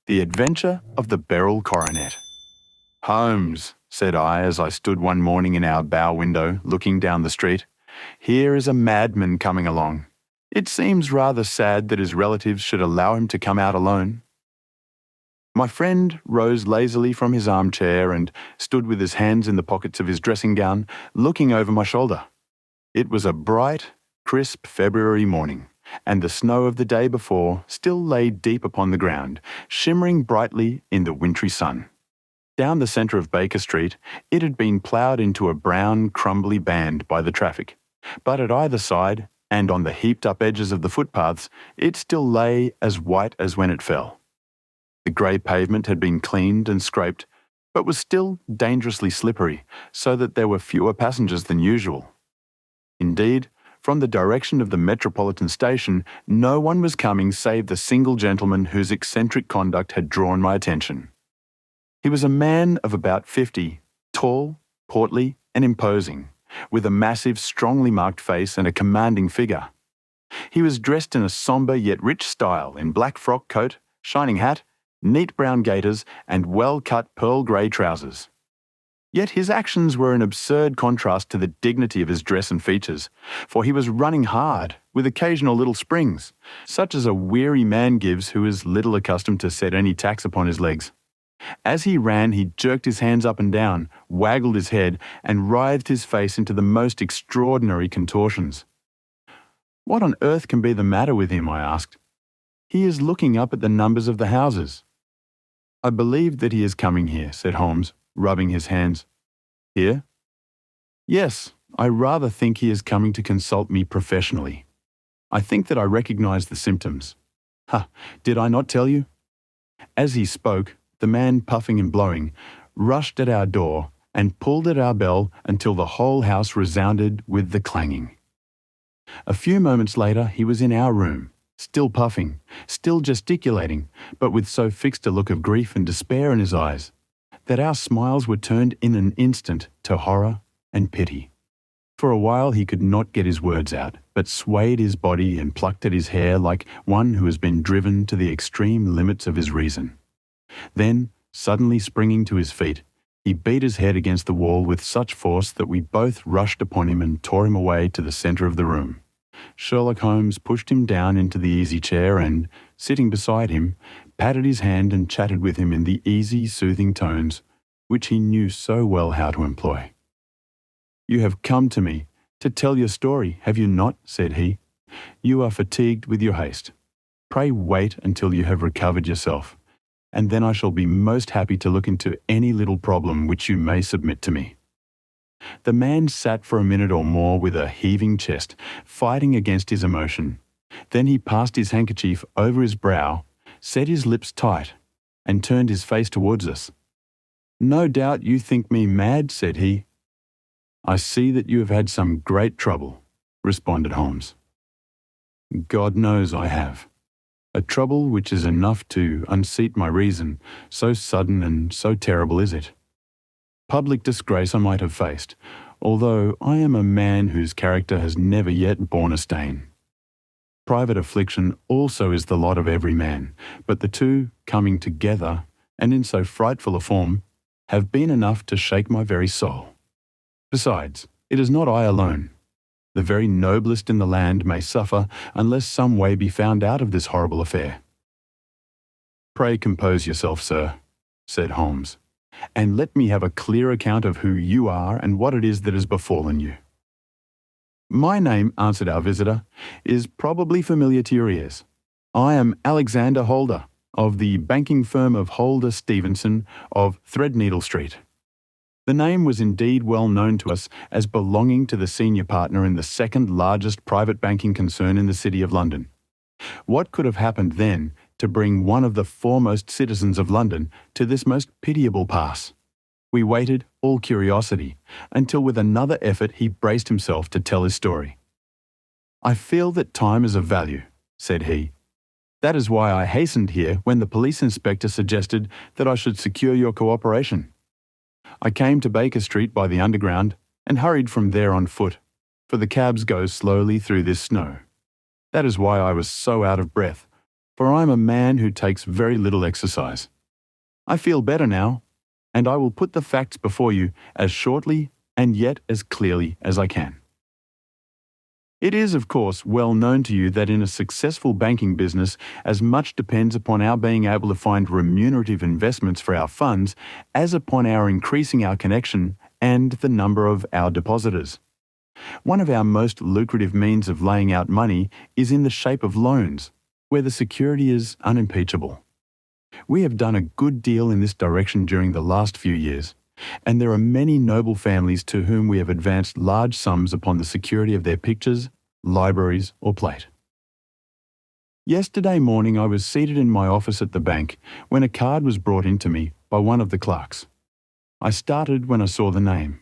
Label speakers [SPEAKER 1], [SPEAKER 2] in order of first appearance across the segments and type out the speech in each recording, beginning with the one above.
[SPEAKER 1] The Adventure of the Beryl Coronet. "Holmes," said I as I stood one morning in our bow window looking down the street, "here is a madman coming along. It seems rather sad that his relatives should allow him to come out alone." My friend rose lazily from his armchair and stood with his hands in the pockets of his dressing gown, looking over my shoulder. It was a bright, crisp February morning, and the snow of the day before still lay deep upon the ground, shimmering brightly in the wintry sun. Down the centre of Baker Street, it had been ploughed into a brown, crumbly band by the traffic, but at either side, and on the heaped-up edges of the footpaths, it still lay as white as when it fell. The grey pavement had been cleaned and scraped, but was still dangerously slippery, so that there were fewer passengers than usual. Indeed, from the direction of the Metropolitan Station, no one was coming save the single gentleman whose eccentric conduct had drawn my attention. He was a man of about 50, tall, portly, and imposing, with a massive, strongly marked face and a commanding figure. He was dressed in a sombre yet rich style in black frock coat, shining hat, neat brown gaiters, and well-cut pearl grey trousers. Yet his actions were an absurd contrast to the dignity of his dress and features, for he was running hard, with occasional little springs, such as a weary man gives who is little accustomed to set any tax upon his legs. As he ran, he jerked his hands up and down, waggled his head, and writhed his face into the most extraordinary contortions. "What on earth can be the matter with him?" I asked. "He is looking up at the numbers of the houses." "I believe that he is coming here," said Holmes, rubbing his hands. "Here?" "Yes, I rather think he is coming to consult me professionally. I think that I recognize the symptoms. Ha! Did I not tell you?" As he spoke, the man, puffing and blowing, rushed at our door and pulled at our bell until the whole house resounded with the clanging. A few moments later he was in our room, still puffing, still gesticulating, but with so fixed a look of grief and despair in his eyes, that our smiles were turned in an instant to horror and pity. For a while he could not get his words out, but swayed his body and plucked at his hair like one who has been driven to the extreme limits of his reason. Then, suddenly springing to his feet, he beat his head against the wall with such force that we both rushed upon him and tore him away to the centre of the room. Sherlock Holmes pushed him down into the easy chair and, sitting beside him, patted his hand and chatted with him in the easy, soothing tones which he knew so well how to employ. "You have come to me to tell your story, have you not?" said he. "You are fatigued with your haste. Pray wait until you have recovered yourself, and then I shall be most happy to look into any little problem which you may submit to me." The man sat for a minute or more with a heaving chest, fighting against his emotion. Then he passed his handkerchief over his brow, set his lips tight, and turned his face towards us. "No doubt you think me mad," said he. "I see that you have had some great trouble," responded Holmes. "God knows I have. A trouble which is enough to unseat my reason, so sudden and so terrible is it. Public disgrace I might have faced, although I am a man whose character has never yet borne a stain. Private affliction also is the lot of every man, but the two, coming together, and in so frightful a form, have been enough to shake my very soul. Besides, it is not I alone. The very noblest in the land may suffer unless some way be found out of this horrible affair." "Pray compose yourself, sir," said Holmes, "and let me have a clear account of who you are and what it is that has befallen you." "My name," answered our visitor, "is probably familiar to your ears. I am Alexander Holder, of the banking firm of Holder Stevenson of Threadneedle Street." The name was indeed well known to us as belonging to the senior partner in the second largest private banking concern in the City of London. What could have happened then to bring one of the foremost citizens of London to this most pitiable pass? We waited, all curiosity, until with another effort he braced himself to tell his story. "I feel that time is of value," said he. "That is why I hastened here when the police inspector suggested that I should secure your cooperation. I came to Baker Street by the Underground and hurried from there on foot, for the cabs go slowly through this snow. That is why I was so out of breath, for I am a man who takes very little exercise. I feel better now, and I will put the facts before you as shortly and yet as clearly as I can. It is, of course, well known to you that in a successful banking business, as much depends upon our being able to find remunerative investments for our funds as upon our increasing our connection and the number of our depositors. One of our most lucrative means of laying out money is in the shape of loans, where the security is unimpeachable. We have done a good deal in this direction during the last few years, and there are many noble families to whom we have advanced large sums upon the security of their pictures, libraries, or plate. Yesterday morning I was seated in my office at the bank when a card was brought in to me by one of the clerks. I started when I saw the name,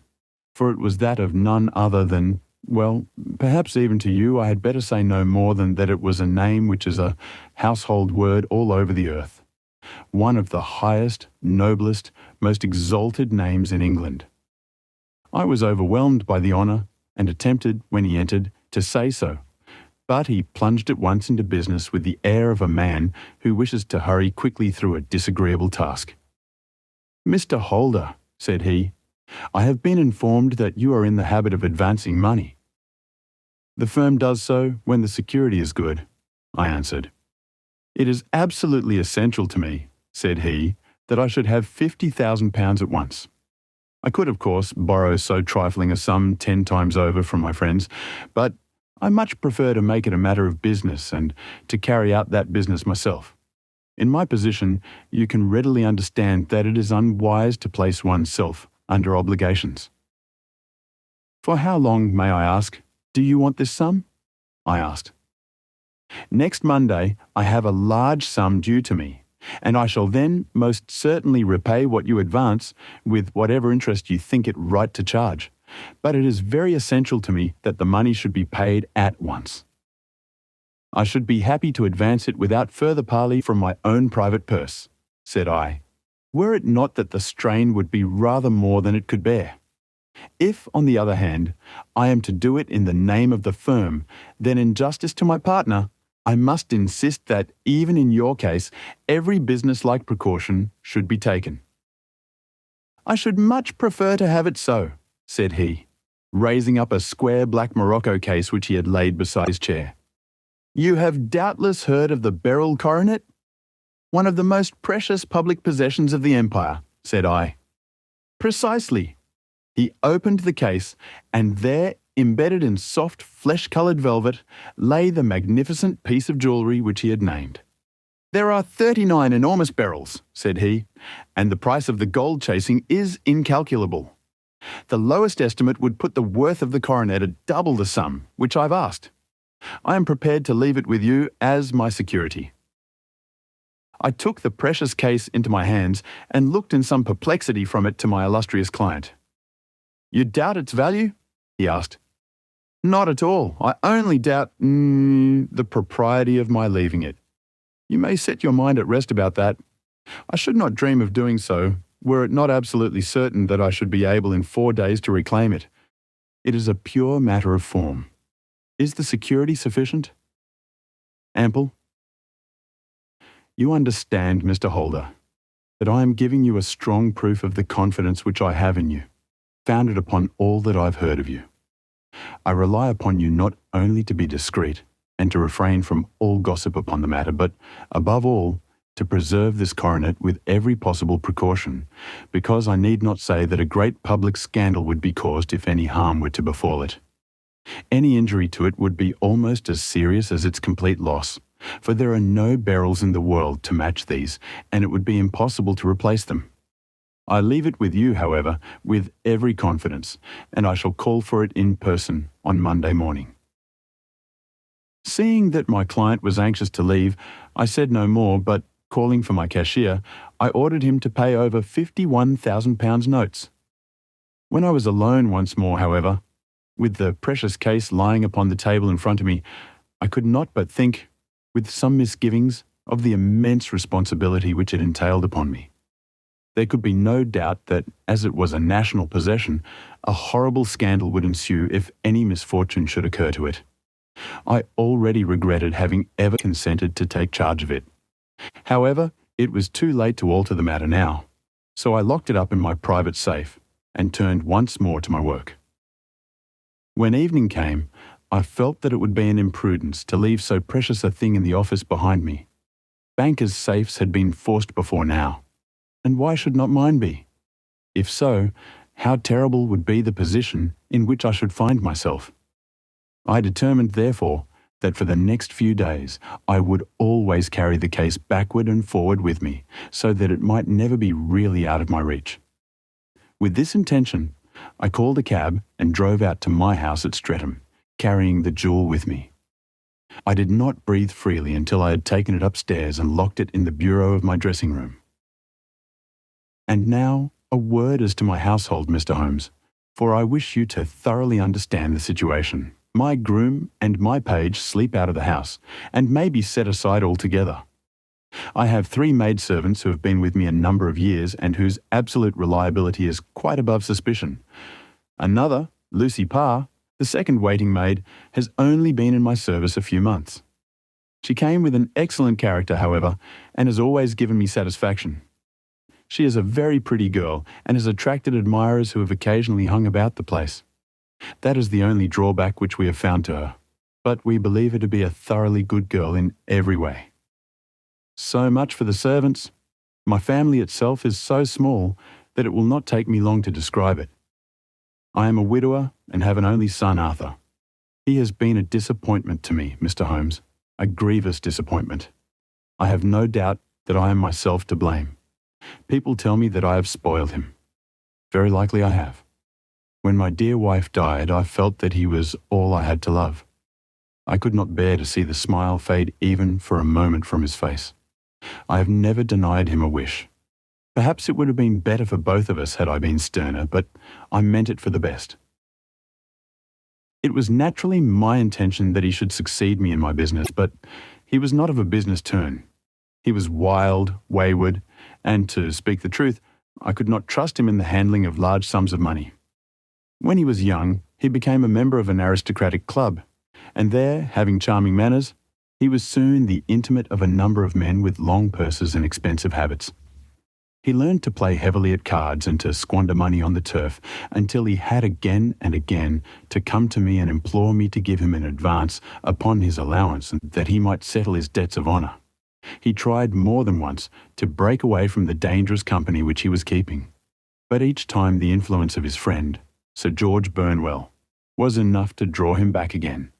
[SPEAKER 1] for it was that of none other than, well, perhaps even to you I had better say no more than that it was a name which is a household word all over the earth. One of the highest, noblest, most exalted names in England. I was overwhelmed by the honour and attempted, when he entered, to say so, but he plunged at once into business with the air of a man who wishes to hurry quickly through a disagreeable task. "Mr. Holder," said he, "I have been informed that you are in the habit of advancing money." "The firm does so when the security is good," I answered. "It is absolutely essential to me," said he, "that I should have £50,000 at once. I could, of course, borrow so trifling a sum 10 times over from my friends, but I much prefer to make it a matter of business and to carry out that business myself. In my position, you can readily understand that it is unwise to place oneself under obligations." "For how long, may I ask, do you want this sum?" I asked. "Next Monday I have a large sum due to me, and I shall then most certainly repay what you advance with whatever interest you think it right to charge, but it is very essential to me that the money should be paid at once. I should be happy to advance it without further parley from my own private purse," said I, "were it not that the strain would be rather more than it could bear. If, on the other hand, I am to do it in the name of the firm, then in justice to my partner, I must insist that, even in your case, every business-like precaution should be taken." "I should much prefer to have it so," said he, raising up a square black morocco case which he had laid beside his chair. "You have doubtless heard of the Beryl Coronet? One of the most precious public possessions of the Empire," said I. "Precisely." He opened the case, and there, embedded in soft, flesh-coloured velvet, lay the magnificent piece of jewellery which he had named. "There are 39 enormous beryls," said he, "and the price of the gold chasing is incalculable. The lowest estimate would put the worth of the coronet at double the sum which I've asked. I am prepared to leave it with you as my security." I took the precious case into my hands and looked in some perplexity from it to my illustrious client. "You doubt its value?" he asked. "Not at all. I only doubt the propriety of my leaving it. You may set your mind at rest about that. I should not dream of doing so, were it not absolutely certain that I should be able in 4 days to reclaim it. It is a pure matter of form. Is the security sufficient? Ample? You understand, Mr. Holder, that I am giving you a strong proof of the confidence which I have in you, founded upon all that I've heard of you. I rely upon you not only to be discreet and to refrain from all gossip upon the matter, but, above all, to preserve this coronet with every possible precaution, because I need not say that a great public scandal would be caused if any harm were to befall it. Any injury to it would be almost as serious as its complete loss, for there are no beryls in the world to match these, and it would be impossible to replace them. I leave it with you, however, with every confidence, and I shall call for it in person on Monday morning." Seeing that my client was anxious to leave, I said no more, but, calling for my cashier, I ordered him to pay over £51,000 notes. When I was alone once more, however, with the precious case lying upon the table in front of me, I could not but think, with some misgivings, of the immense responsibility which it entailed upon me. There could be no doubt that, as it was a national possession, a horrible scandal would ensue if any misfortune should occur to it. I already regretted having ever consented to take charge of it. However, it was too late to alter the matter now, so I locked it up in my private safe and turned once more to my work. When evening came, I felt that it would be an imprudence to leave so precious a thing in the office behind me. Bankers' safes had been forced before now, and why should not mine be? If so, how terrible would be the position in which I should find myself. I determined, therefore, that for the next few days I would always carry the case backward and forward with me, so that it might never be really out of my reach. With this intention, I called a cab and drove out to my house at Streatham, carrying the jewel with me. I did not breathe freely until I had taken it upstairs and locked it in the bureau of my dressing room. And now, a word as to my household, Mr. Holmes, for I wish you to thoroughly understand the situation. My groom and my page sleep out of the house, and may be set aside altogether. I have 3 maidservants who have been with me a number of years and whose absolute reliability is quite above suspicion. Another, Lucy Parr, the second waiting maid, has only been in my service a few months. She came with an excellent character, however, and has always given me satisfaction. She is a very pretty girl and has attracted admirers who have occasionally hung about the place. That is the only drawback which we have found to her, but we believe her to be a thoroughly good girl in every way. So much for the servants. My family itself is so small that it will not take me long to describe it. I am a widower and have an only son, Arthur. He has been a disappointment to me, Mr. Holmes, a grievous disappointment. I have no doubt that I am myself to blame. People tell me that I have spoiled him. Very likely I have. When my dear wife died, I felt that he was all I had to love. I could not bear to see the smile fade even for a moment from his face. I have never denied him a wish. Perhaps it would have been better for both of us had I been sterner, but I meant it for the best. It was naturally my intention that he should succeed me in my business, but he was not of a business turn. He was wild, wayward, and to speak the truth, I could not trust him in the handling of large sums of money. When he was young, he became a member of an aristocratic club, and there, having charming manners, he was soon the intimate of a number of men with long purses and expensive habits. He learned to play heavily at cards and to squander money on the turf until he had again and again to come to me and implore me to give him an advance upon his allowance that he might settle his debts of honour. He tried more than once to break away from the dangerous company which he was keeping, but each time the influence of his friend, Sir George Burnwell, was enough to draw him back again.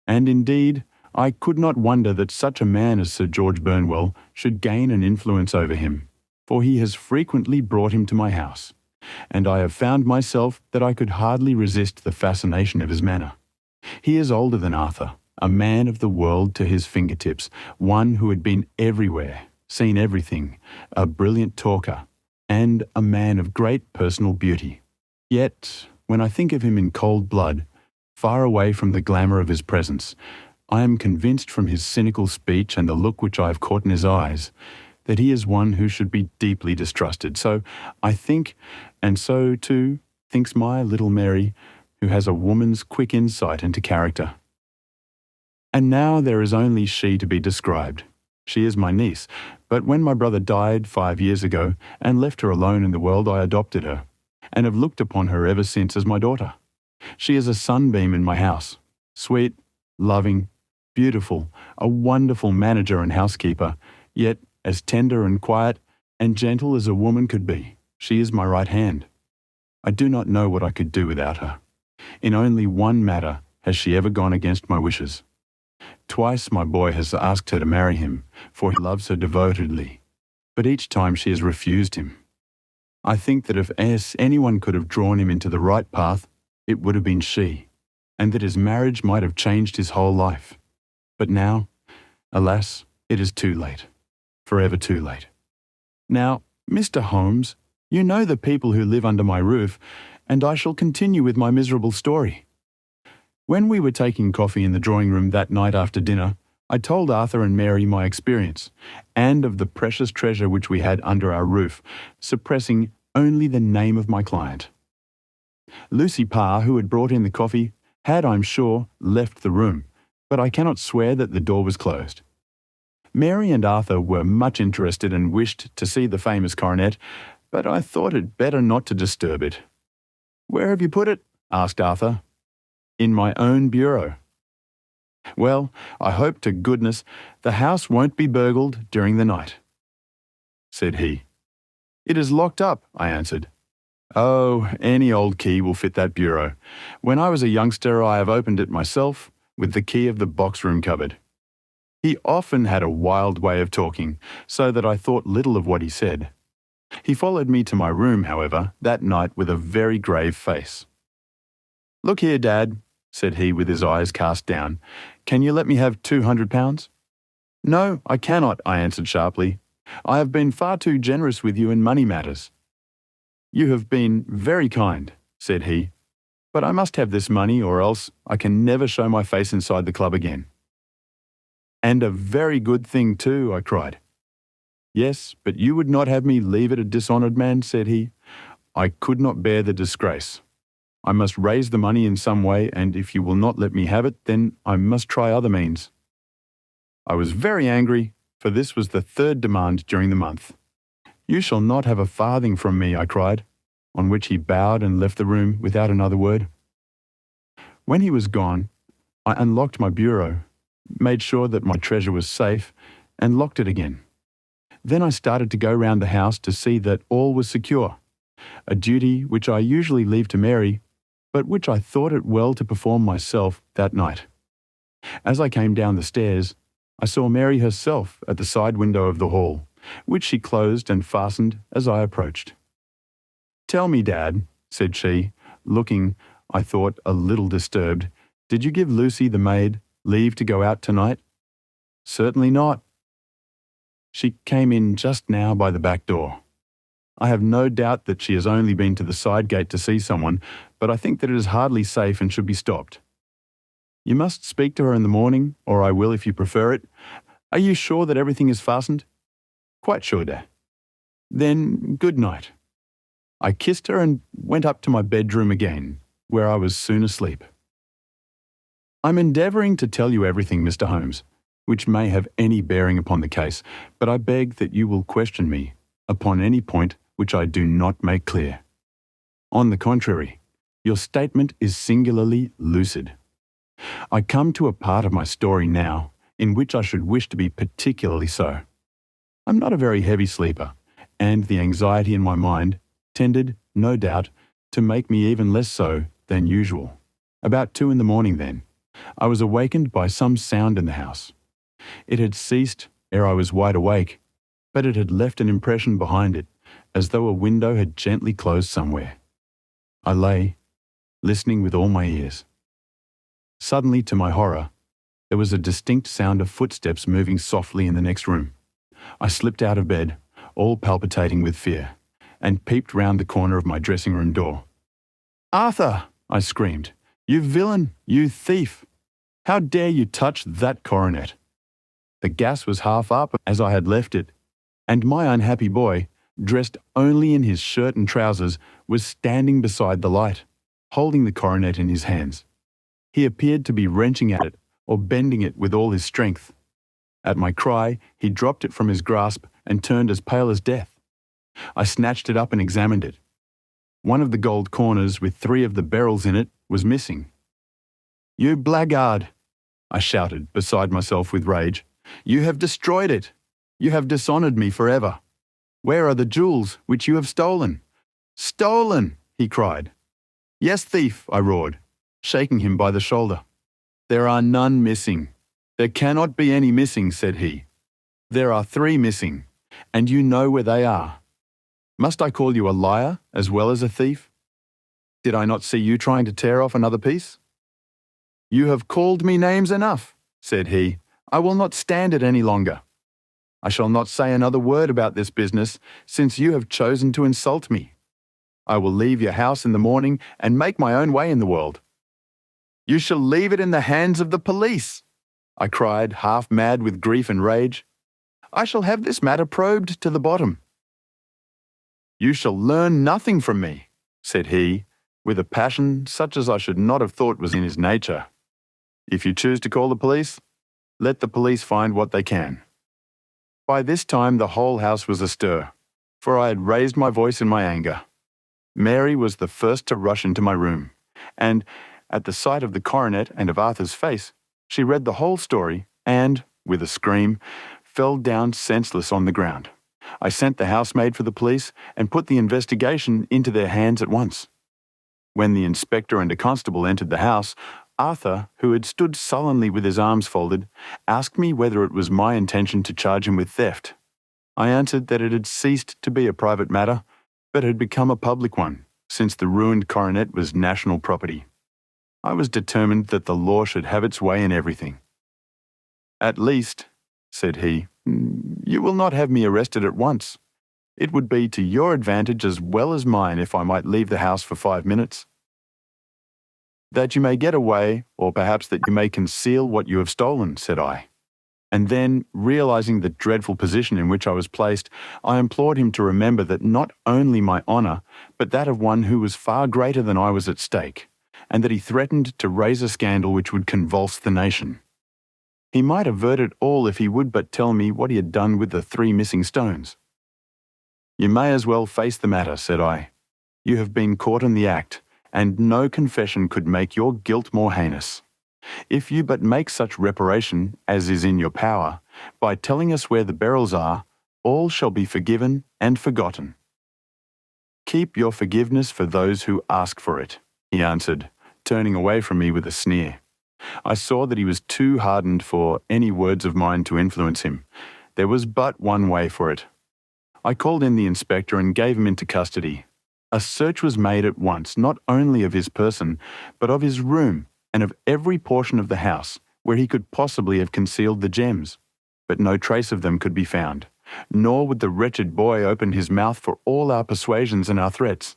[SPEAKER 1] And indeed, I could not wonder that such a man as Sir George Burnwell should gain an influence over him, for he has frequently brought him to my house, and I have found myself that I could hardly resist the fascination of his manner. He is older than Arthur, a man of the world to his fingertips, one who had been everywhere, seen everything, a brilliant talker, and a man of great personal beauty. Yet, when I think of him in cold blood, far away from the glamour of his presence, I am convinced from his cynical speech and the look which I have caught in his eyes, that he is one who should be deeply distrusted. So I think, and so too thinks my little Mary, who has a woman's quick insight into character. And now there is only she to be described. She is my niece, but when my brother died 5 years ago and left her alone in the world, I adopted her, and have looked upon her ever since as my daughter. She is a sunbeam in my house, sweet, loving, beautiful, a wonderful manager and housekeeper, yet as tender and quiet and gentle as a woman could be. She is my right hand. I do not know what I could do without her. In only one matter has she ever gone against my wishes. Twice my boy has asked her to marry him, for he loves her devotedly, but each time she has refused him. I think that if anyone could have drawn him into the right path, it would have been she, and that his marriage might have changed his whole life. But now, alas, it is too late. Forever too late. Now, Mr. Holmes, you know the people who live under my roof, and I shall continue with my miserable story. When we were taking coffee in the drawing room that night after dinner, I told Arthur and Mary my experience, and of the precious treasure which we had under our roof, suppressing only the name of my client. Lucy Parr, who had brought in the coffee, had, I'm sure, left the room, but I cannot swear that the door was closed. Mary and Arthur were much interested and wished to see the famous coronet, but I thought it better not to disturb it. "Where have you put it?" asked Arthur. "In my own bureau." "Well, I hope to goodness the house won't be burgled during the night," said he. "It is locked up," I answered. "Oh, any old key will fit that bureau. When I was a youngster, I have opened it myself with the key of the box-room cupboard." He often had a wild way of talking, so that I thought little of what he said. He followed me to my room, however, that night with a very grave face. "Look here, Dad," said he with his eyes cast down. "Can you let me have £200? "No, I cannot," I answered sharply. "I have been far too generous with you in money matters." "You have been very kind," said he, "but I must have this money or else I can never show my face inside the club again." "And a very good thing too," I cried. "Yes, but you would not have me leave it a dishonoured man," said he. "I could not bear the disgrace. I must raise the money in some way, and if you will not let me have it, then I must try other means." I was very angry, for this was the third demand during the month. "You shall not have a farthing from me," I cried, on which he bowed and left the room without another word. When he was gone, I unlocked my bureau, made sure that my treasure was safe, and locked it again. Then I started to go round the house to see that all was secure, a duty which I usually leave to Mary, but which I thought it well to perform myself that night. As I came down the stairs, I saw Mary herself at the side window of the hall, which she closed and fastened as I approached. "Tell me, Dad," said she, looking, I thought, a little disturbed, "did you give Lucy, the maid, leave to go out tonight?" "Certainly not." "She came in just now by the back door. I have no doubt that she has only been to the side gate to see someone, but I think that it is hardly safe and should be stopped. You must speak to her in the morning, or I will if you prefer it. Are you sure that everything is fastened?" "Quite sure, Dad." "Then good night." I kissed her and went up to my bedroom again, where I was soon asleep. I'm endeavouring to tell you everything, Mr. Holmes, which may have any bearing upon the case, but I beg that you will question me upon any point which I do not make clear. On the contrary, your statement is singularly lucid. I come to a part of my story now in which I should wish to be particularly so. I'm not a very heavy sleeper, and the anxiety in my mind tended, no doubt, to make me even less so than usual. About 2 in the morning then, I was awakened by some sound in the house. It had ceased ere I was wide awake, but it had left an impression behind it, as though a window had gently closed somewhere. I lay, listening with all my ears. Suddenly, to my horror, there was a distinct sound of footsteps moving softly in the next room. I slipped out of bed, all palpitating with fear, and peeped round the corner of my dressing-room door. "Arthur!" I screamed. "You villain! You thief! How dare you touch that coronet?" The gas was half up as I had left it, and my unhappy boy, dressed only in his shirt and trousers, was standing beside the light, holding the coronet in his hands. He appeared to be wrenching at it or bending it with all his strength. At my cry, he dropped it from his grasp and turned as pale as death. I snatched it up and examined it. One of the gold corners with 3 of the beryls in it was missing. "You blackguard!" I shouted, beside myself with rage. "You have destroyed it! You have dishonoured me forever! Where are the jewels which you have stolen?" "Stolen!" he cried. "Yes, thief!" I roared, shaking him by the shoulder. "There are none missing. There cannot be any missing," said he. "There are 3 missing, and you know where they are. Must I call you a liar as well as a thief? Did I not see you trying to tear off another piece?" "You have called me names enough," said he. "I will not stand it any longer. I shall not say another word about this business, since you have chosen to insult me. I will leave your house in the morning and make my own way in the world." "You shall leave it in the hands of the police," I cried, half mad with grief and rage. "I shall have this matter probed to the bottom." "You shall learn nothing from me," said he, with a passion such as I should not have thought was in his nature. If you choose to call the police, let the police find what they can. By this time, the whole house was astir, for I had raised my voice in my anger. Mary was the first to rush into my room, and, at the sight of the coronet and of Arthur's face, she read the whole story and, with a scream, fell down senseless on the ground. I sent the housemaid for the police and put the investigation into their hands at once. When the inspector and a constable entered the house, Arthur, who had stood sullenly with his arms folded, asked me whether it was my intention to charge him with theft. I answered that it had ceased to be a private matter, but had become a public one, since the ruined coronet was national property. I was determined that the law should have its way in everything. "At least," said he, "you will not have me arrested at once. It would be to your advantage as well as mine if I might leave the house for 5 minutes." "That you may get away, or perhaps that you may conceal what you have stolen," said I. And then, realizing the dreadful position in which I was placed, I implored him to remember that not only my honour, but that of one who was far greater than I was at stake, and that he threatened to raise a scandal which would convulse the nation. He might avert it all if he would but tell me what he had done with the 3 missing stones. "You may as well face the matter," said I. "You have been caught in the act, and no confession could make your guilt more heinous. If you but make such reparation as is in your power, by telling us where the Beryls are, all shall be forgiven and forgotten." "Keep your forgiveness for those who ask for it," he answered, turning away from me with a sneer. I saw that he was too hardened for any words of mine to influence him. There was but one way for it. I called in the inspector and gave him into custody. A search was made at once, not only of his person, but of his room and of every portion of the house where he could possibly have concealed the gems. But no trace of them could be found, nor would the wretched boy open his mouth for all our persuasions and our threats.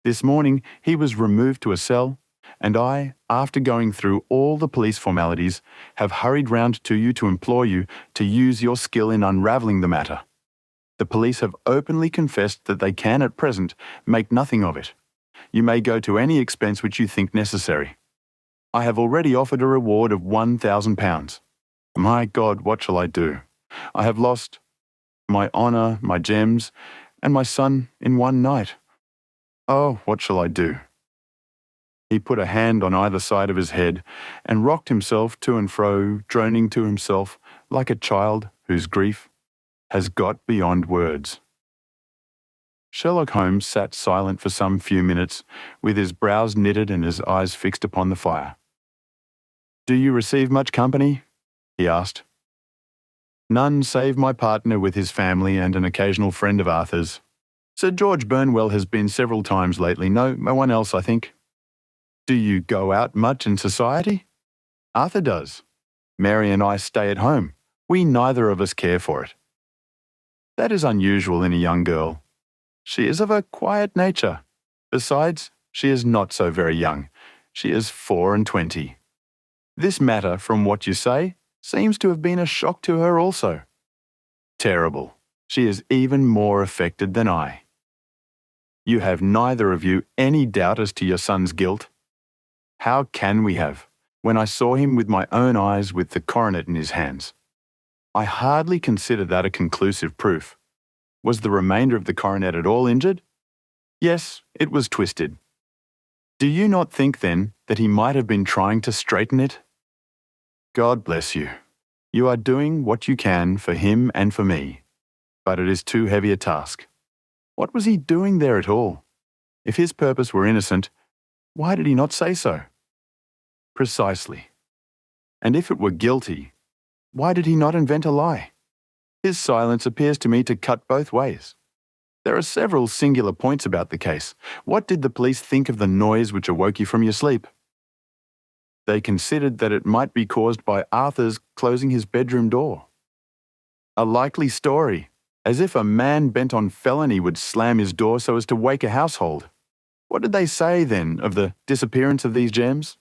[SPEAKER 1] This morning he was removed to a cell, and I, after going through all the police formalities, have hurried round to you to implore you to use your skill in unravelling the matter. The police have openly confessed that they can at present make nothing of it. You may go to any expense which you think necessary. I have already offered a reward of £1,000. My God, what shall I do? I have lost my honour, my gems, and my son in one night. Oh, what shall I do? He put a hand on either side of his head and rocked himself to and fro, droning to himself like a child whose grief has got beyond words. Sherlock Holmes sat silent for some few minutes, with his brows knitted and his eyes fixed upon the fire. "Do you receive much company?" he asked. "None save my partner with his family and an occasional friend of Arthur's. Sir George Burnwell has been several times lately. No one else, I think." "Do you go out much in society?" "Arthur does. Mary and I stay at home. We neither of us care for it." "That is unusual in a young girl. She is of a quiet nature. Besides, she is not so very young. She is 24. This matter, from what you say, seems to have been a shock to her also." "Terrible. She is even more affected than I." "You have neither of you any doubt as to your son's guilt?" "How can we have, when I saw him with my own eyes with the coronet in his hands?" "I hardly consider that a conclusive proof. Was the remainder of the coronet at all injured?" "Yes, it was twisted." "Do you not think, then, that he might have been trying to straighten it?" "God bless you. You are doing what you can for him and for me, but it is too heavy a task. What was he doing there at all? If his purpose were innocent, why did he not say so?" "Precisely. And if it were guilty, why did he not invent a lie? His silence appears to me to cut both ways. There are several singular points about the case. What did the police think of the noise which awoke you from your sleep?" "They considered that it might be caused by Arthur's closing his bedroom door." "A likely story, as if a man bent on felony would slam his door so as to wake a household. What did they say, then, of the disappearance of these gems?"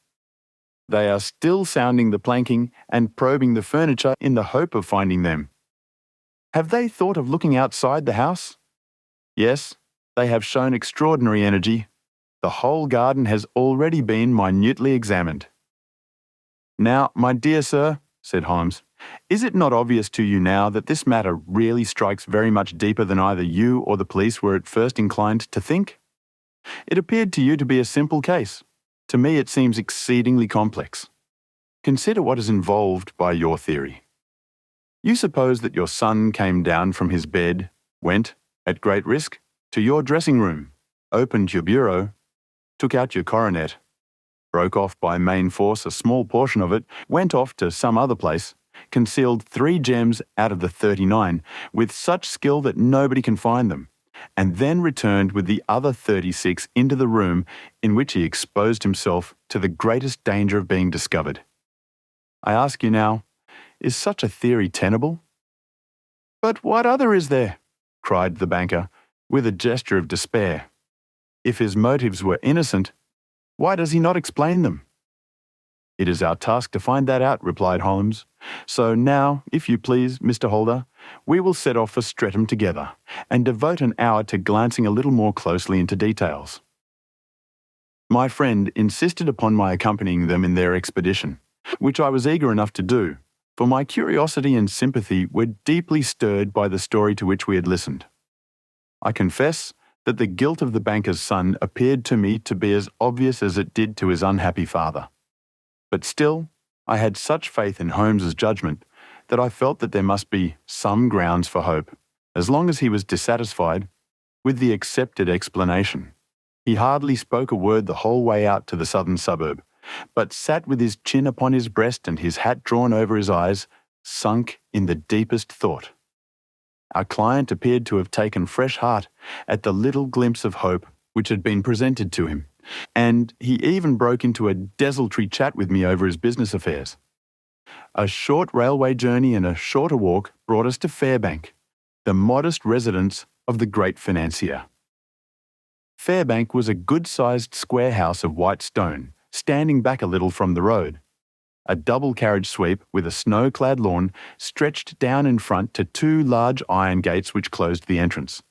[SPEAKER 1] "They are still sounding the planking and probing the furniture in the hope of finding them." "Have they thought of looking outside the house?" "Yes, they have shown extraordinary energy. The whole garden has already been minutely examined." Now, my dear sir, said Holmes, is it not obvious to you now that this matter really strikes very much deeper than either you or the police were at first inclined to think? It appeared to you to be a simple case. To me it seems exceedingly complex. Consider what is involved by your theory. You suppose that your son came down from his bed, went, at great risk, to your dressing room, opened your bureau, took out your coronet, broke off by main force a small portion of it, went off to some other place, concealed 3 gems out of the 39 with such skill that nobody can find them, and then returned with the other 36 into the room in which he exposed himself to the greatest danger of being discovered. I ask you now, is such a theory tenable? But what other is there? Cried the banker, with a gesture of despair. If his motives were innocent, why does he not explain them? It is our task to find that out, replied Holmes. So now, if you please, Mr. Holder, we will set off for Streatham together, and devote an hour to glancing a little more closely into details. My friend insisted upon my accompanying them in their expedition, which I was eager enough to do, for my curiosity and sympathy were deeply stirred by the story to which we had listened. I confess that the guilt of the banker's son appeared to me to be as obvious as it did to his unhappy father. But still, I had such faith in Holmes's judgment that I felt that there must be some grounds for hope, as long as he was dissatisfied with the accepted explanation. He hardly spoke a word the whole way out to the southern suburb, but sat with his chin upon his breast and his hat drawn over his eyes, sunk in the deepest thought. Our client appeared to have taken fresh heart at the little glimpse of hope which had been presented to him, and he even broke into a desultory chat with me over his business affairs. A short railway journey and a shorter walk brought us to Fairbank, the modest residence of the great financier. Fairbank was a good-sized square house of white stone, standing back a little from the road. A double-carriage sweep with a snow-clad lawn stretched down in front to 2 large iron gates which closed the entrance.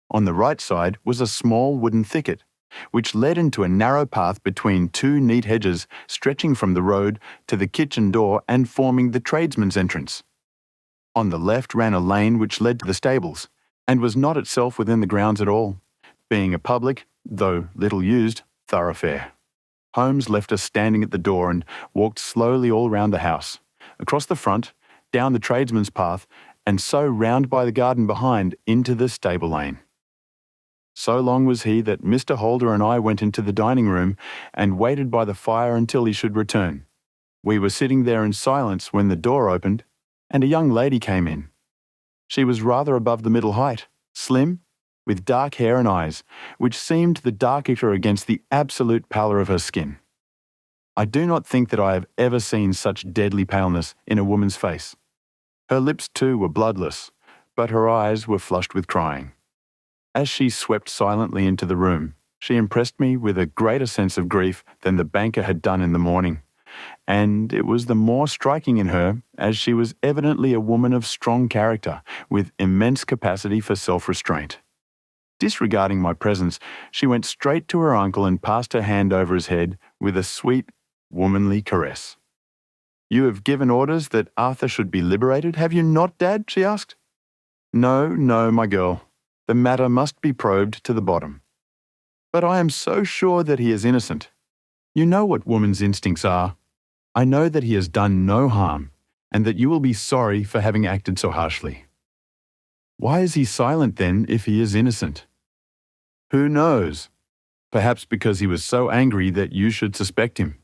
[SPEAKER 1] On the right side was a small wooden thicket, which led into a narrow path between 2 neat hedges stretching from the road to the kitchen door and forming the tradesman's entrance. On the left ran a lane which led to the stables, and was not itself within the grounds at all, being a public, though little used, thoroughfare. Holmes left us standing at the door and walked slowly all round the house, across the front, down the tradesman's path, and so round by the garden behind into the stable lane. So long was he that Mr. Holder and I went into the dining room and waited by the fire until he should return. We were sitting there in silence when the door opened, and a young lady came in. She was rather above the middle height, slim, with dark hair and eyes, which seemed the darker against the absolute pallor of her skin. I do not think that I have ever seen such deadly paleness in a woman's face. Her lips, too, were bloodless, but her eyes were flushed with crying. As she swept silently into the room, she impressed me with a greater sense of grief than the banker had done in the morning, and it was the more striking in her as she was evidently a woman of strong character, with immense capacity for self-restraint. Disregarding my presence, she went straight to her uncle and passed her hand over his head with a sweet, womanly caress. "You have given orders that Arthur should be liberated, have you not, Dad?" she asked. No, my girl. The matter must be probed to the bottom. But I am so sure that he is innocent. You know what woman's instincts are. I know that he has done no harm, and that you will be sorry for having acted so harshly. Why is he silent then if he is innocent? Who knows? Perhaps because he was so angry that you should suspect him.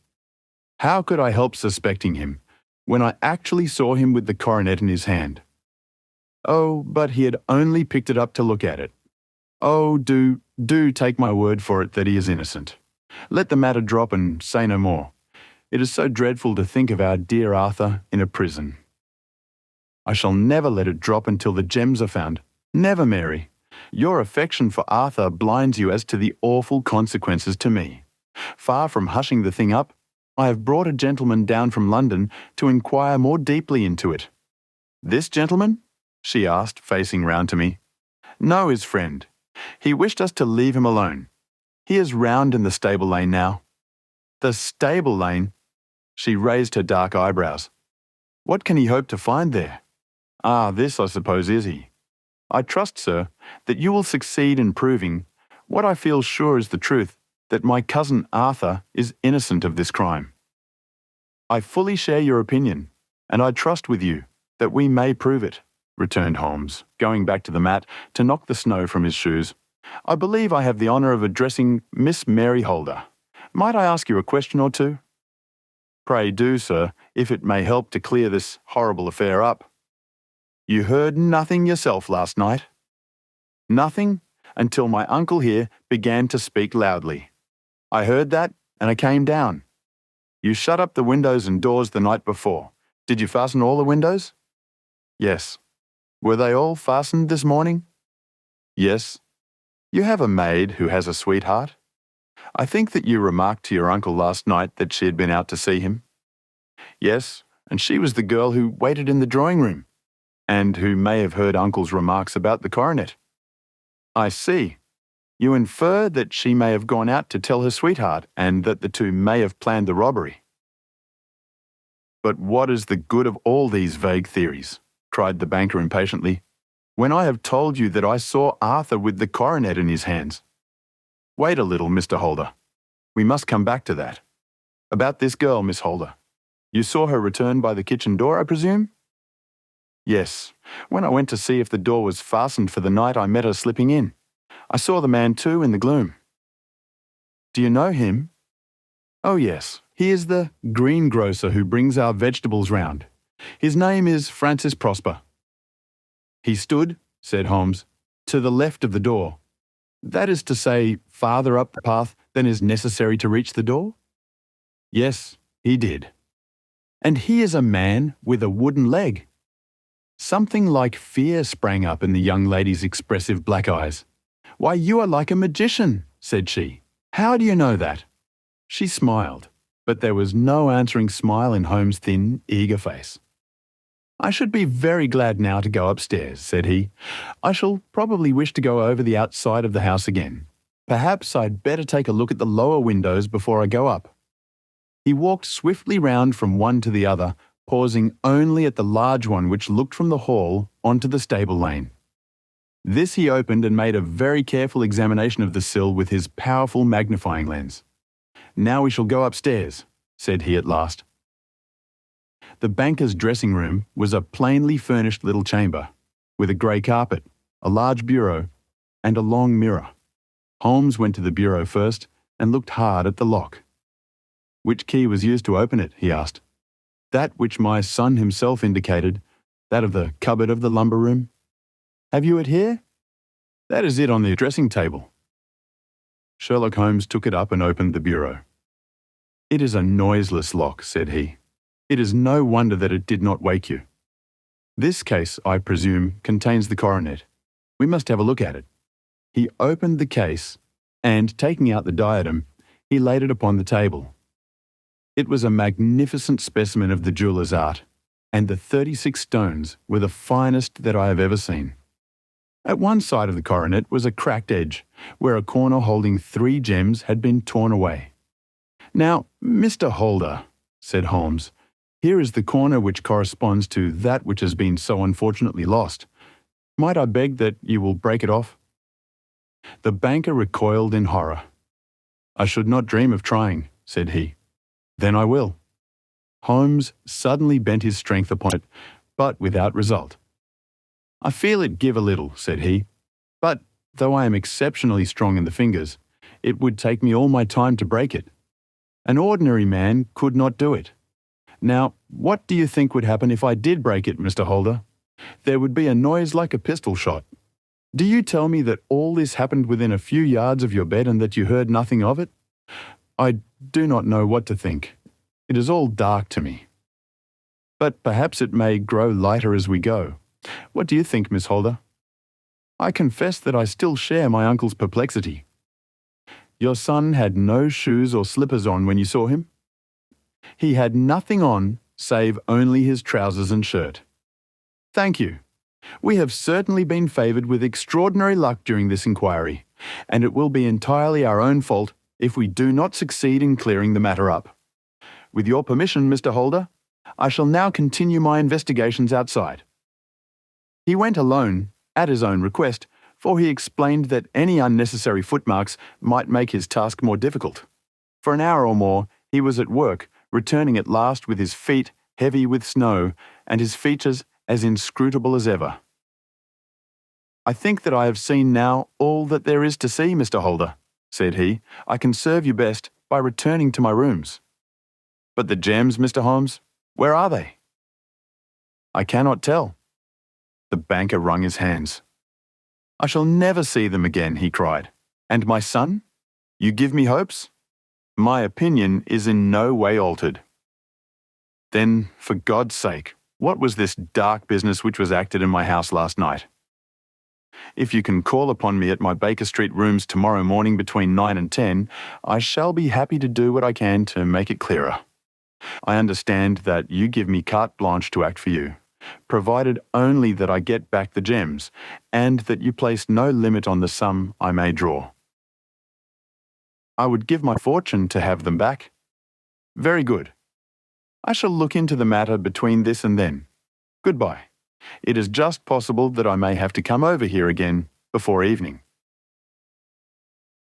[SPEAKER 1] How could I help suspecting him when I actually saw him with the coronet in his hand? Oh, but he had only picked it up to look at it. Oh, do take my word for it that he is innocent. Let the matter drop and say no more. It is so dreadful to think of our dear Arthur in a prison. I shall never let it drop until the gems are found. Never, Mary. Your affection for Arthur blinds you as to the awful consequences to me. Far from hushing the thing up, I have brought a gentleman down from London to inquire more deeply into it. This gentleman? She asked, facing round to me. No, his friend. He wished us to leave him alone. He is round in the stable lane now. The stable lane? She raised her dark eyebrows. What can he hope to find there? Ah, this, I suppose, is he. I trust, sir, that you will succeed in proving what I feel sure is the truth, that my cousin Arthur is innocent of this crime. I fully share your opinion, and I trust with you that we may prove it, returned Holmes, going back to the mat to knock the snow from his shoes. I believe I have the honour of addressing Miss Mary Holder. Might I ask you a question or two? Pray do, sir, if it may help to clear this horrible affair up. You heard nothing yourself last night? Nothing until my uncle here began to speak loudly. I heard that and I came down. You shut up the windows and doors the night before. Did you fasten all the windows? Yes. Were they all fastened this morning? Yes. You have a maid who has a sweetheart? I think that you remarked to your uncle last night that she had been out to see him. Yes, and she was the girl who waited in the drawing room, and who may have heard uncle's remarks about the coronet. I see. You infer that she may have gone out to tell her sweetheart, and that the two may have planned the robbery. But what is the good of all these vague theories? Cried the banker impatiently, when I have told you that I saw Arthur with the coronet in his hands. Wait a little, Mr. Holder. We must come back to that. About this girl, Miss Holder. You saw her return by the kitchen door, I presume? Yes. When I went to see if the door was fastened for the night, I met her slipping in. I saw the man too in the gloom. Do you know him? Oh yes, he is the greengrocer who brings our vegetables round. His name is Francis Prosper. He stood, said Holmes, to the left of the door. That is to say, farther up the path than is necessary to reach the door? Yes, he did. And he is a man with a wooden leg. Something like fear sprang up in the young lady's expressive black eyes. Why, you are like a magician, said she. How do you know that? She smiled, but there was no answering smile in Holmes' thin, eager face. I should be very glad now to go upstairs, said he. I shall probably wish to go over the outside of the house again. Perhaps I'd better take a look at the lower windows before I go up. He walked swiftly round from one to the other, pausing only at the large one which looked from the hall onto the stable lane. This he opened and made a very careful examination of the sill with his powerful magnifying lens. Now we shall go upstairs, said he at last. The banker's dressing room was a plainly furnished little chamber, with a grey carpet, a large bureau, and a long mirror. Holmes went to the bureau first and looked hard at the lock. Which key was used to open it, he asked. That which my son himself indicated, that of the cupboard of the lumber room. Have you it here? That is it on the dressing table. Sherlock Holmes took it up and opened the bureau. It is a noiseless lock, said he. It is no wonder that it did not wake you. This case, I presume, contains the coronet. We must have a look at it. He opened the case, and, taking out the diadem, he laid it upon the table. It was a magnificent specimen of the jeweller's art, and the 36 stones were the finest that I have ever seen. At one side of the coronet was a cracked edge, where a corner holding 3 gems had been torn away. Now, Mr. Holder, said Holmes, here is the corner which corresponds to that which has been so unfortunately lost. Might I beg that you will break it off? The banker recoiled in horror. I should not dream of trying, said he. Then I will. Holmes suddenly bent his strength upon it, but without result. I feel it give a little, said he, but, though I am exceptionally strong in the fingers, it would take me all my time to break it. An ordinary man could not do it. Now, what do you think would happen if I did break it, Mr. Holder? There would be a noise like a pistol shot. Do you tell me that all this happened within a few yards of your bed and that you heard nothing of it? I do not know what to think. It is all dark to me. But perhaps it may grow lighter as we go. What do you think, Miss Holder? I confess that I still share my uncle's perplexity. Your son had no shoes or slippers on when you saw him? He had nothing on save only his trousers and shirt. Thank you. We have certainly been favoured with extraordinary luck during this inquiry, and it will be entirely our own fault if we do not succeed in clearing the matter up. With your permission, Mr. Holder, I shall now continue my investigations outside." He went alone, at his own request, for he explained that any unnecessary footmarks might make his task more difficult. For an hour or more, he was at work, returning at last with his feet heavy with snow and his features as inscrutable as ever. "I think that I have seen now all that there is to see, Mr. Holder," said he. "I can serve you best by returning to my rooms." "But the gems, Mr. Holmes, where are they?" "I cannot tell." The banker wrung his hands. "I shall never see them again," he cried. "And my son? You give me hopes? My opinion is in no way altered." "Then, for God's sake, what was this dark business which was acted in my house last night?" "If you can call upon me at my Baker Street rooms tomorrow morning between 9 and 10, I shall be happy to do what I can to make it clearer. I understand that you give me carte blanche to act for you, provided only that I get back the gems, and that you place no limit on the sum I may draw." "I would give my fortune to have them back." "Very good. I shall look into the matter between this and then. Goodbye. It is just possible that I may have to come over here again before evening."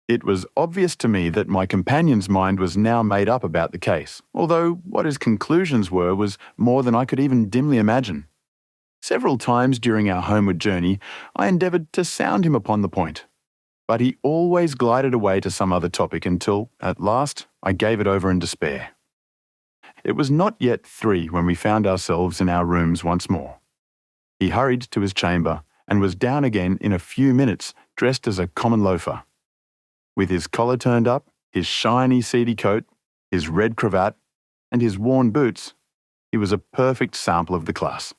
[SPEAKER 1] It was obvious to me that my companion's mind was now made up about the case, although what his conclusions were was more than I could even dimly imagine. Several times during our homeward journey, I endeavoured to sound him upon the point, but he always glided away to some other topic until, at last, I gave it over in despair. It was not yet 3 when we found ourselves in our rooms once more. He hurried to his chamber and was down again in a few minutes, dressed as a common loafer. With his collar turned up, his shiny seedy coat, his red cravat, and his worn boots, he was a perfect sample of the class.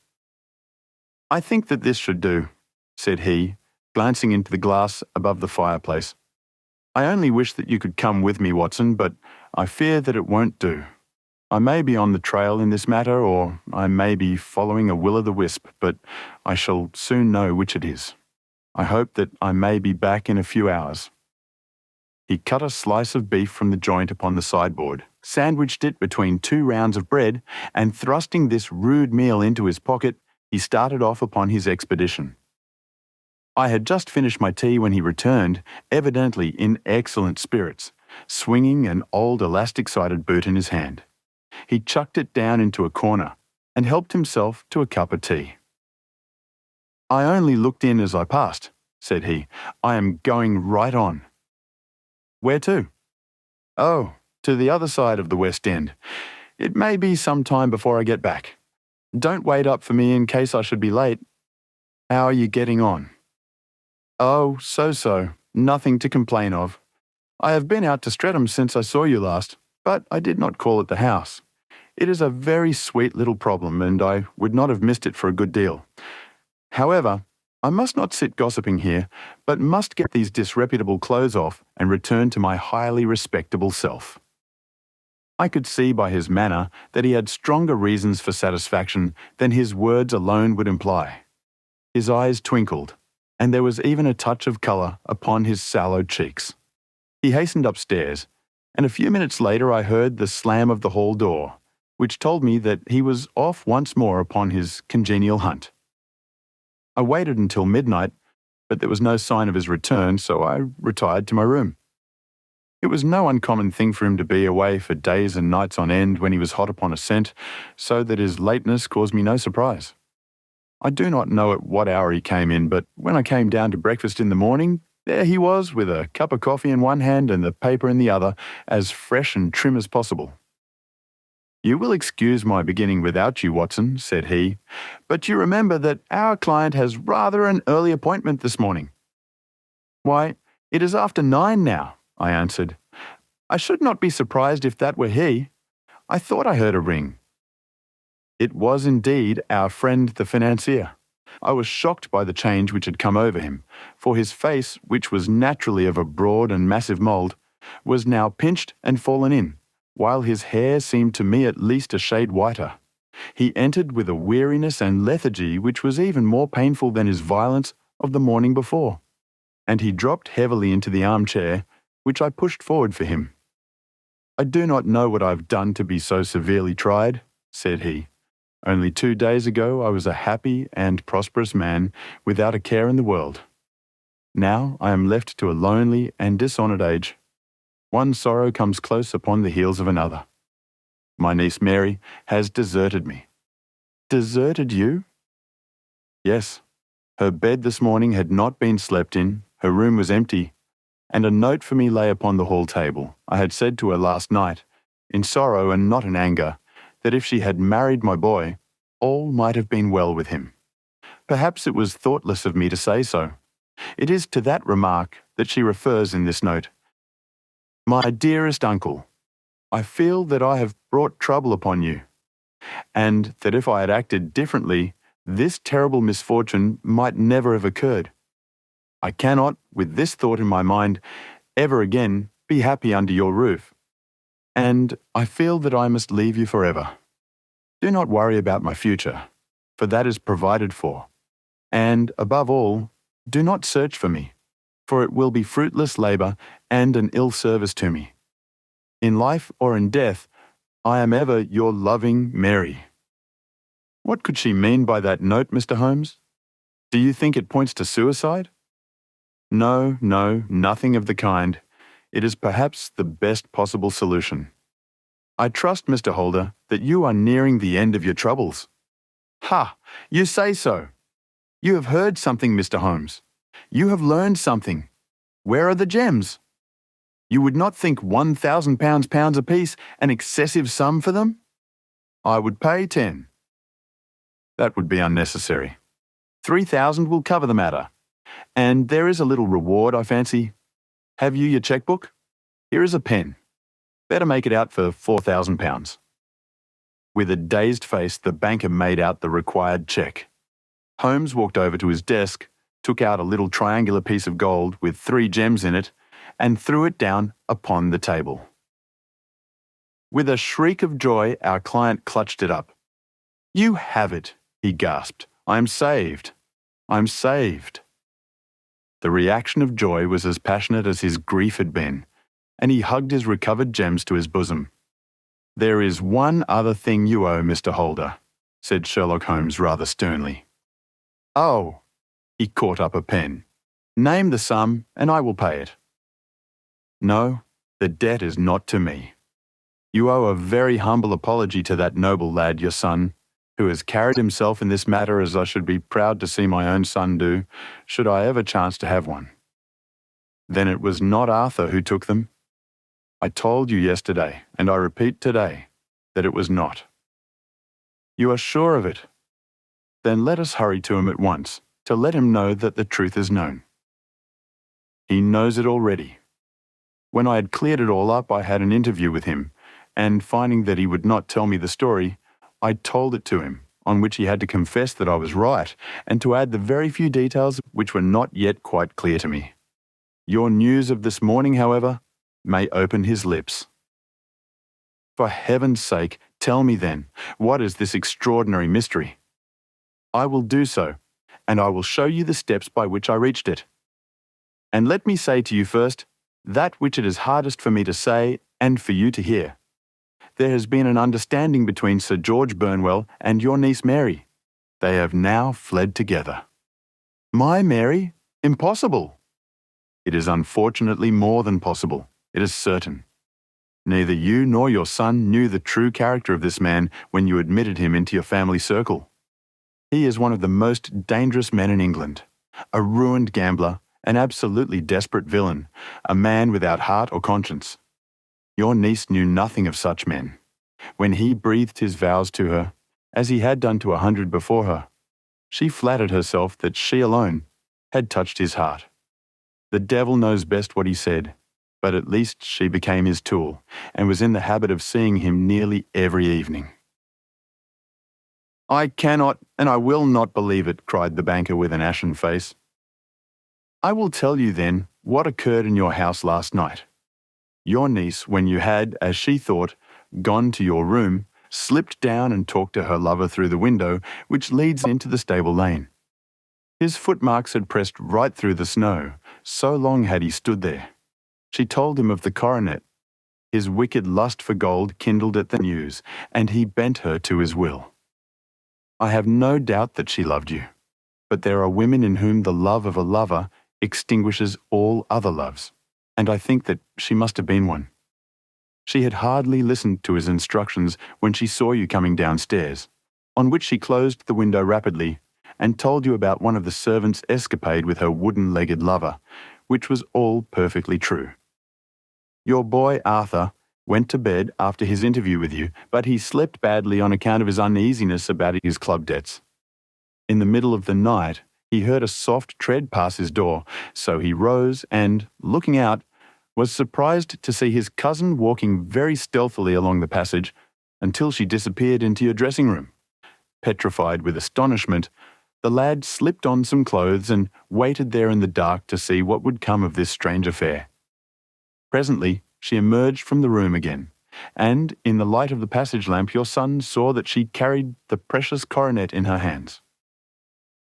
[SPEAKER 1] "I think that this should do," said he, glancing into the glass above the fireplace. "I only wish that you could come with me, Watson, but I fear that it won't do. I may be on the trail in this matter, or I may be following a will-o'-the-wisp, but I shall soon know which it is. I hope that I may be back in a few hours." He cut a slice of beef from the joint upon the sideboard, sandwiched it between 2 rounds of bread, and thrusting this rude meal into his pocket, he started off upon his expedition. I had just finished my tea when he returned, evidently in excellent spirits, swinging an old elastic-sided boot in his hand. He chucked it down into a corner and helped himself to a cup of tea. "I only looked in as I passed," said he. "I am going right on." "Where to?" "Oh, to the other side of the West End. It may be some time before I get back. Don't wait up for me in case I should be late. How are you getting on?" "Oh, so-so. Nothing to complain of. I have been out to Streatham since I saw you last, but I did not call at the house. It is a very sweet little problem, and I would not have missed it for a good deal. However, I must not sit gossiping here, but must get these disreputable clothes off and return to my highly respectable self." I could see by his manner that he had stronger reasons for satisfaction than his words alone would imply. His eyes twinkled, and there was even a touch of colour upon his sallow cheeks. He hastened upstairs, and a few minutes later I heard the slam of the hall door, which told me that he was off once more upon his congenial hunt. I waited until midnight, but there was no sign of his return, so I retired to my room. It was no uncommon thing for him to be away for days and nights on end when he was hot upon a scent, so that his lateness caused me no surprise. I do not know at what hour he came in, but when I came down to breakfast in the morning, there he was with a cup of coffee in one hand and the paper in the other, as fresh and trim as possible. "You will excuse my beginning without you, Watson," said he, "but you remember that our client has rather an early appointment this morning." "Why, it is after 9 now," I answered. "I should not be surprised if that were he. I thought I heard a ring." It was indeed our friend the financier. I was shocked by the change which had come over him, for his face, which was naturally of a broad and massive mould, was now pinched and fallen in, while his hair seemed to me at least a shade whiter. He entered with a weariness and lethargy which was even more painful than his violence of the morning before, and he dropped heavily into the armchair, which I pushed forward for him. I do not know what I've done to be so severely tried, said he. Only 2 days ago I was a happy and prosperous man without a care in the world. Now I am left to a lonely and dishonoured age. One sorrow comes close upon the heels of another. My niece Mary has deserted me. Deserted you? Yes. Her bed this morning had not been slept in, her room was empty, and a note for me lay upon the hall table. I had said to her last night, in sorrow and not in anger, that if she had married my boy, all might have been well with him. Perhaps it was thoughtless of me to say so. It is to that remark that she refers in this note. My dearest uncle, I feel that I have brought trouble upon you, and that if I had acted differently, this terrible misfortune might never have occurred. I cannot, with this thought in my mind, ever again be happy under your roof, and I feel that I must leave you forever. Do not worry about my future, for that is provided for, and, above all, do not search for me, for it will be fruitless labour and an ill service to me. In life or in death, I am ever your loving Mary. What could she mean by that note, Mr. Holmes? Do you think it points to suicide? No, nothing of the kind. It is perhaps the best possible solution. I trust, Mr. Holder, that you are nearing the end of your troubles. Ha! You say so. You have heard something, Mr. Holmes. You have learned something. Where are the gems? You would not think £1,000 apiece an excessive sum for them? I would pay 10. That would be unnecessary. 3,000 will cover the matter. And there is a little reward, I fancy. Have you your chequebook? Here is a pen. Better make it out for £4,000. With a dazed face, the banker made out the required cheque. Holmes walked over to his desk, took out a little triangular piece of gold with 3 gems in it, and threw it down upon the table. With a shriek of joy, our client clutched it up. You have it, he gasped. I am saved. I am saved. The reaction of joy was as passionate as his grief had been, and he hugged his recovered gems to his bosom. There is one other thing you owe, Mr. Holder, said Sherlock Holmes rather sternly. Oh, he caught up a pen. Name the sum, and I will pay it. No, the debt is not to me. You owe a very humble apology to that noble lad, your son, who has carried himself in this matter as I should be proud to see my own son do, should I ever chance to have one. Then it was not Arthur who took them. I told you yesterday, and I repeat today, that it was not. You are sure of it? Then let us hurry to him at once, to let him know that the truth is known. He knows it already. When I had cleared it all up, I had an interview with him, and finding that he would not tell me the story, I told it to him, on which he had to confess that I was right, and to add the very few details which were not yet quite clear to me. Your news of this morning, however, may open his lips. For heaven's sake, tell me then, what is this extraordinary mystery? I will do so, and I will show you the steps by which I reached it. And let me say to you first, that which it is hardest for me to say and for you to hear. There has been an understanding between Sir George Burnwell and your niece Mary. They have now fled together. My Mary? Impossible! It is unfortunately more than possible. It is certain. Neither you nor your son knew the true character of this man when you admitted him into your family circle. He is one of the most dangerous men in England, a ruined gambler, an absolutely desperate villain, a man without heart or conscience. Your niece knew nothing of such men. When he breathed his vows to her, as he had done to 100 before her, she flattered herself that she alone had touched his heart. The devil knows best what he said, but at least she became his tool, and was in the habit of seeing him nearly every evening. I cannot and I will not believe it, cried the banker with an ashen face. I will tell you then what occurred in your house last night. Your niece, when you had, as she thought, gone to your room, slipped down and talked to her lover through the window which leads into the stable lane. His footmarks had pressed right through the snow, so long had he stood there. She told him of the coronet. His wicked lust for gold kindled at the news, and he bent her to his will. I have no doubt that she loved you, but there are women in whom the love of a lover extinguishes all other loves, and I think that she must have been one. She had hardly listened to his instructions when she saw you coming downstairs, on which she closed the window rapidly and told you about one of the servants' escapade with her wooden-legged lover, which was all perfectly true. Your boy Arthur went to bed after his interview with you, but he slept badly on account of his uneasiness about his club debts. In the middle of the night, he heard a soft tread pass his door, so he rose and, looking out, was surprised to see his cousin walking very stealthily along the passage until she disappeared into your dressing room. Petrified with astonishment, the lad slipped on some clothes and waited there in the dark to see what would come of this strange affair. Presently, she emerged from the room again, and in the light of the passage lamp your son saw that she carried the precious coronet in her hands.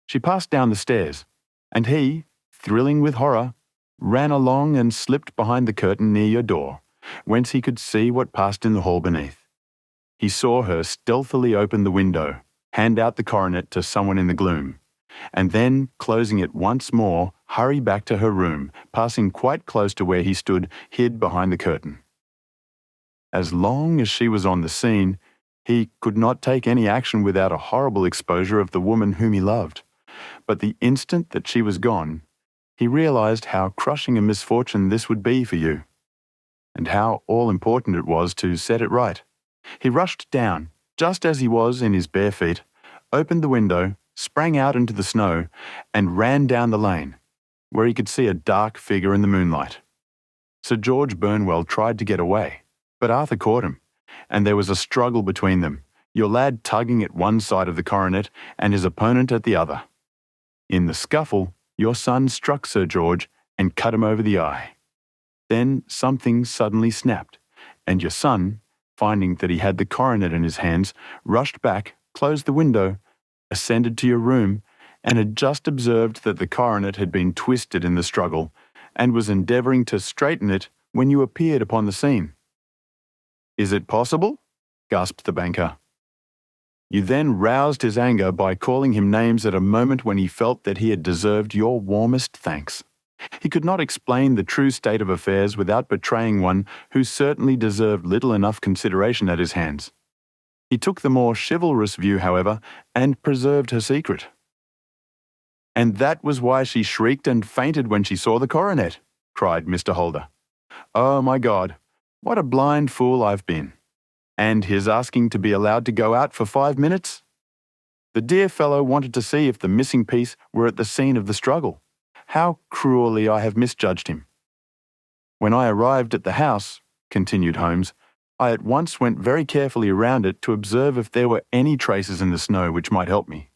[SPEAKER 1] She passed down the stairs, and he, thrilling with horror, ran along and slipped behind the curtain near your door, whence he could see what passed in the hall beneath. He saw her stealthily open the window, hand out the coronet to someone in the gloom, and then, closing it once more, hurry back to her room, passing quite close to where he stood, hid behind the curtain. As long as she was on the scene, he could not take any action without a horrible exposure of the woman whom he loved. But the instant that she was gone, he realized how crushing a misfortune this would be for you, and how all-important it was to set it right. He rushed down, just as he was in his bare feet, opened the window, sprang out into the snow, and ran down the lane, where he could see a dark figure in the moonlight. Sir George Burnwell tried to get away, but Arthur caught him, and there was a struggle between them, your lad tugging at one side of the coronet and his opponent at the other. In the scuffle, your son struck Sir George and cut him over the eye. Then something suddenly snapped, and your son, finding that he had the coronet in his hands, rushed back, closed the window, ascended to your room, and had just observed that the coronet had been twisted in the struggle, and was endeavouring to straighten it when you appeared upon the scene. "Is it possible?" gasped the banker. You then roused his anger by calling him names at a moment when he felt that he had deserved your warmest thanks. He could not explain the true state of affairs without betraying one who certainly deserved little enough consideration at his hands. He took the more chivalrous view, however, and preserved her secret. "And that was why she shrieked and fainted when she saw the coronet," cried Mr. Holder. "Oh, my God, what a blind fool I've been. And his asking to be allowed to go out for 5 minutes? The dear fellow wanted to see if the missing piece were at the scene of the struggle. How cruelly I have misjudged him. When I arrived at the house," continued Holmes, "I at once went very carefully around it to observe if there were any traces in the snow which might help me.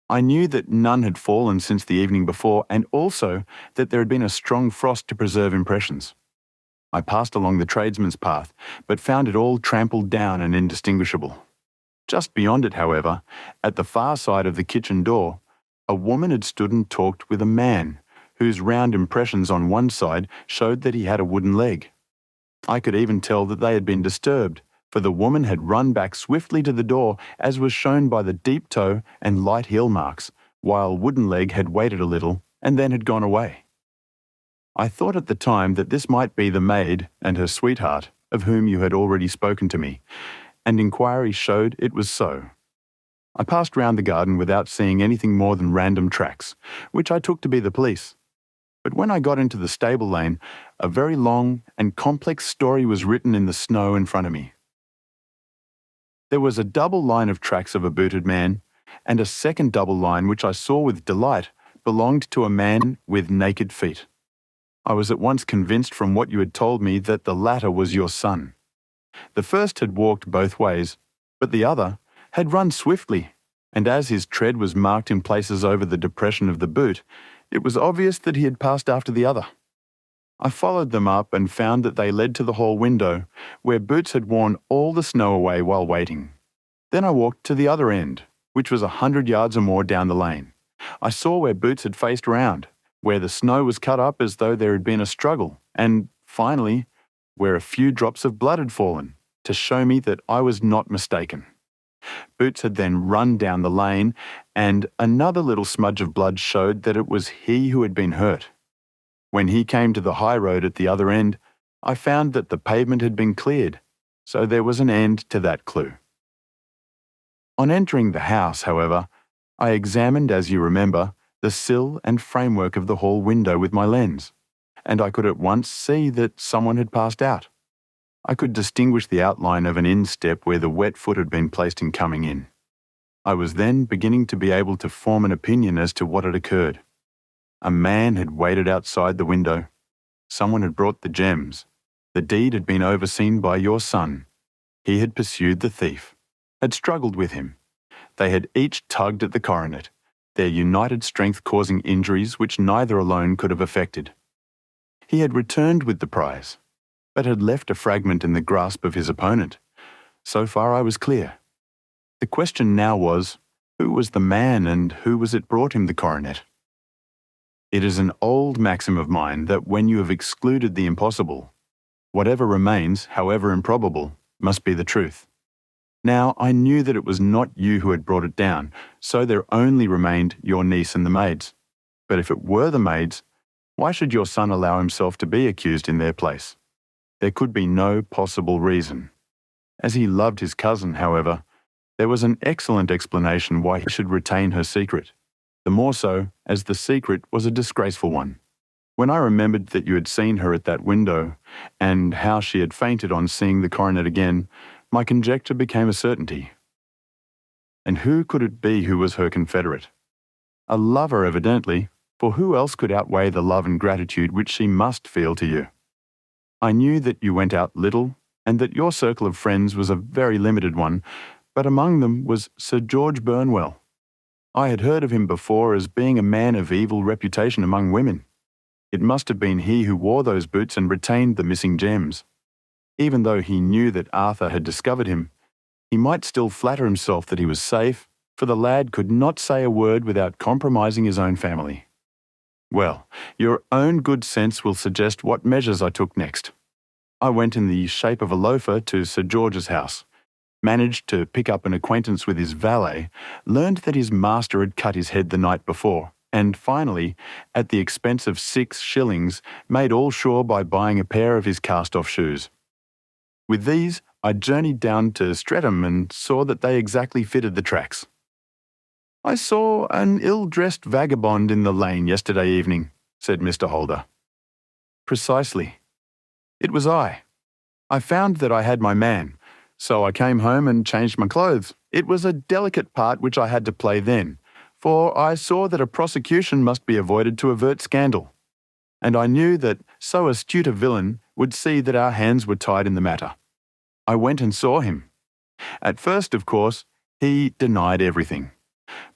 [SPEAKER 1] I knew that none had fallen since the evening before, and also that there had been a strong frost to preserve impressions. I passed along the tradesman's path, but found it all trampled down and indistinguishable. Just beyond it, however, at the far side of the kitchen door, a woman had stood and talked with a man, whose round impressions on one side showed that he had a wooden leg. I could even tell that they had been disturbed, for the woman had run back swiftly to the door, as was shown by the deep toe and light heel marks, while wooden leg had waited a little and then had gone away. I thought at the time that this might be the maid and her sweetheart, of whom you had already spoken to me, and inquiry showed it was so. I passed round the garden without seeing anything more than random tracks, which I took to be the police. But when I got into the stable lane, a very long and complex story was written in the snow in front of me. There was a double line of tracks of a booted man, and a second double line which I saw with delight belonged to a man with naked feet. I was at once convinced from what you had told me that the latter was your son. The first had walked both ways, but the other had run swiftly, and as his tread was marked in places over the depression of the boot, it was obvious that he had passed after the other. I followed them up and found that they led to the hall window, where Boots had worn all the snow away while waiting. Then I walked to the other end, which was 100 yards or more down the lane. I saw where Boots had faced round, where the snow was cut up as though there had been a struggle, and, finally, where a few drops of blood had fallen, to show me that I was not mistaken. Boots had then run down the lane, and another little smudge of blood showed that it was he who had been hurt. When he came to the high road at the other end, I found that the pavement had been cleared, so there was an end to that clue. On entering the house, however, I examined, as you remember, the sill and framework of the hall window with my lens, and I could at once see that someone had passed out. I could distinguish the outline of an instep where the wet foot had been placed in coming in. I was then beginning to be able to form an opinion as to what had occurred. A man had waited outside the window. Someone had brought the gems. The deed had been overseen by your son. He had pursued the thief, had struggled with him. They had each tugged at the coronet, their united strength causing injuries which neither alone could have effected. He had returned with the prize, but had left a fragment in the grasp of his opponent. So far I was clear. The question now was, who was the man and who was it brought him the coronet? It is an old maxim of mine that when you have excluded the impossible, whatever remains, however improbable, must be the truth. Now, I knew that it was not you who had brought it down, so there only remained your niece and the maids. But if it were the maids, why should your son allow himself to be accused in their place? There could be no possible reason. As he loved his cousin, however, there was an excellent explanation why he should retain her secret, the more so as the secret was a disgraceful one. When I remembered that you had seen her at that window, and how she had fainted on seeing the coronet again, my conjecture became a certainty. And who could it be who was her confederate? A lover, evidently, for who else could outweigh the love and gratitude which she must feel to you? I knew that you went out little, and that your circle of friends was a very limited one, but among them was Sir George Burnwell. I had heard of him before as being a man of evil reputation among women. It must have been he who wore those boots and retained the missing gems. Even though he knew that Arthur had discovered him, he might still flatter himself that he was safe, for the lad could not say a word without compromising his own family. Well, your own good sense will suggest what measures I took next. I went in the shape of a loafer to Sir George's house, managed to pick up an acquaintance with his valet, learned that his master had cut his head the night before, and finally, at the expense of 6 shillings, made all sure by buying a pair of his cast-off shoes. With these, I journeyed down to Streatham and saw that they exactly fitted the tracks. "I saw an ill-dressed vagabond in the lane yesterday evening," said Mr. Holder. "Precisely. It was I. I found that I had my man, so I came home and changed my clothes. It was a delicate part which I had to play then, for I saw that a prosecution must be avoided to avert scandal, and I knew that so astute a villain would see that our hands were tied in the matter. I went and saw him. At first, of course, he denied everything.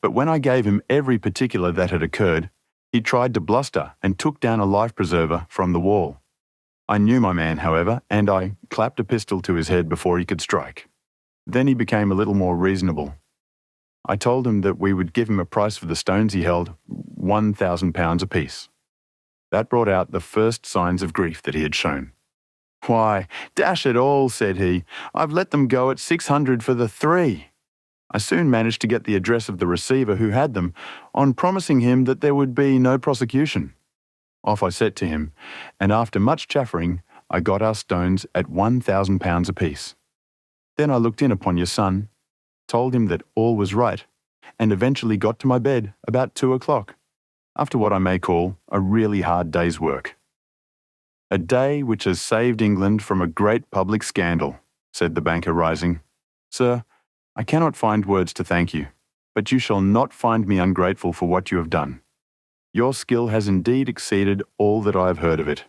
[SPEAKER 1] But when I gave him every particular that had occurred, he tried to bluster and took down a life-preserver from the wall. I knew my man, however, and I clapped a pistol to his head before he could strike. Then he became a little more reasonable. I told him that we would give him a price for the stones he held, £1,000 apiece. That brought out the first signs of grief that he had shown. 'Why, dash it all,' said he, 'I've let them go at 600 for the 3. I soon managed to get the address of the receiver who had them, on promising him that there would be no prosecution. Off I set to him, and after much chaffering, I got our stones at £1,000 apiece. Then I looked in upon your son, told him that all was right, and eventually got to my bed about 2 o'clock, after what I may call a really hard day's work.' 'A day which has saved England from a great public scandal,' said the banker, rising. 'Sir, I cannot find words to thank you, but you shall not find me ungrateful for what you have done. Your skill has indeed exceeded all that I have heard of it.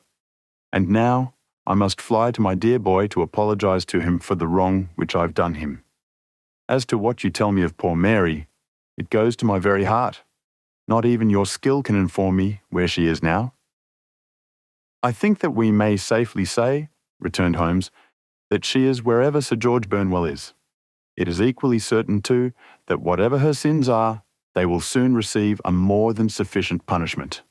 [SPEAKER 1] And now I must fly to my dear boy to apologize to him for the wrong which I have done him. As to what you tell me of poor Mary, it goes to my very heart. Not even your skill can inform me where she is now.' 'I think that we may safely say,' returned Holmes, 'that she is wherever Sir George Burnwell is. It is equally certain, too, that whatever her sins are, they will soon receive a more than sufficient punishment.'